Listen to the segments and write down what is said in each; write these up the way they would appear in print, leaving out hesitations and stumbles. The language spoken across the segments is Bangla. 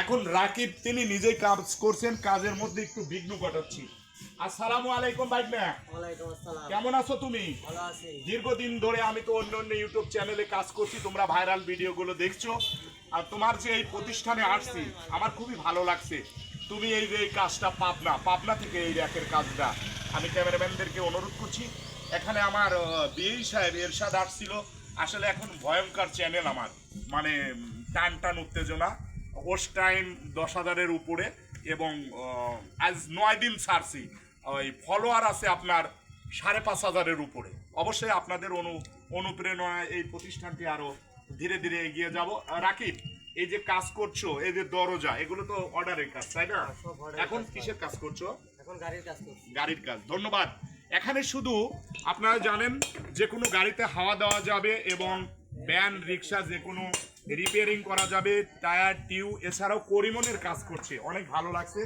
এখন রাকিব তিনি নিজেই কাজ করছেন, কাজের মধ্যে একটু বিঘ্ন ঘটাচ্ছি। আসসালামু আলাইকুম ভাইনা, ওয়ালাইকুম আসসালাম। কেমন আছো তুমি? ভালো আছি। দীর্ঘদিন ধরে আমি তো অন্য অন্য ইউটিউব চ্যানেলে কাজ করছি, তোমরা ভাইরাল ভিডিওগুলো দেখছো। আর তোমার যে এই প্রতিষ্ঠানে আসছি আমার খুবই ভালো লাগছে। তুমি এই যে এই কাজটা পাবনা থেকে এই র্যাকের কাজটা, আমি ক্যামেরাম্যানদেরকে অনুরোধ করছি। এখানে আমার বিএই সাহেব এরশাদ আসছিল। আসলে এখন ভয়ঙ্কর চ্যানেল আমার, মানে টান টান উত্তেজনা, ওস টাইম 10,000-এর উপরে, এবং আজ 9 দিন ছাড়ছি। ওই ফলোয়ার আছে আপনার 5,500-এর উপরে। অবশ্যই আপনাদের অনুপ্রেরণায় এই প্রতিষ্ঠানটি আরো ধীরে ধীরে এগিয়ে যাব। রাকিব, এই যে কাজ করছো, এই যে দরজা, এগুলো তো অর্ডারের কাজ, তাই না? সব order-এর এখন কাজ কিসের কাজ করছো? এখন গাড়ির কাজ করছি। গাড়ির কাজ। ধন্যবাদ। এখানে শুধু আপনারা জানেন যে কোনো গাড়িতে হাওয়া দেওয়া যাবে এবং ভ্যান রিক্সা যে কোনো রিপেয়ারিং করা যাবে, টায়ার টিউ, এছাড়াও করিমনের কাজ করছে, অনেক ভালো লাগছে।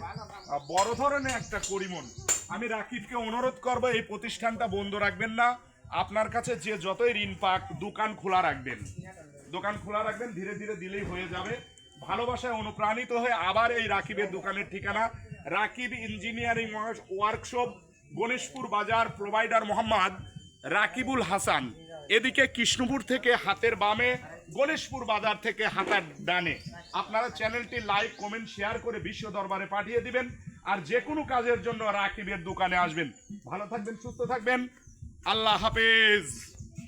বড় ধরনের একটা করিমন। আমি রাকিবকে অনুরোধ করব এই প্রতিষ্ঠানটা বন্ধ রাখবেন না। আপনার কাছে যে যতই ঋণ পাক, দোকান খোলা রাখবেন, দোকান খোলা রাখবেন, ধীরে ধীরে দিলেই হয়ে যাবে। ভালোবাসায় অনুপ্রাণিত হয়ে আবার এই রাকিবের দোকানের ঠিকানা রাকিব ইঞ্জিনিয়ারিং ওয়ার্কশপ, গণেশপুর বাজার, প্রোভাইডার মোহাম্মদ রাকিবুল হাসান। এদিকে কৃষ্ণপুর থেকে হাতের বামে, গণেশপুর বাজার থেকে হাতের ডানে। আপনারা চ্যানেলটি লাইক, কমেন্ট, শেয়ার করে বিশ্ব দরবারে পাঠিয়ে দিবেন। আর যে কোনো কাজের জন্য রাকিবের দোকানে আসবেন। ভালো থাকবেন, সুস্থ থাকবেন, আল্লাহ হাফেজ।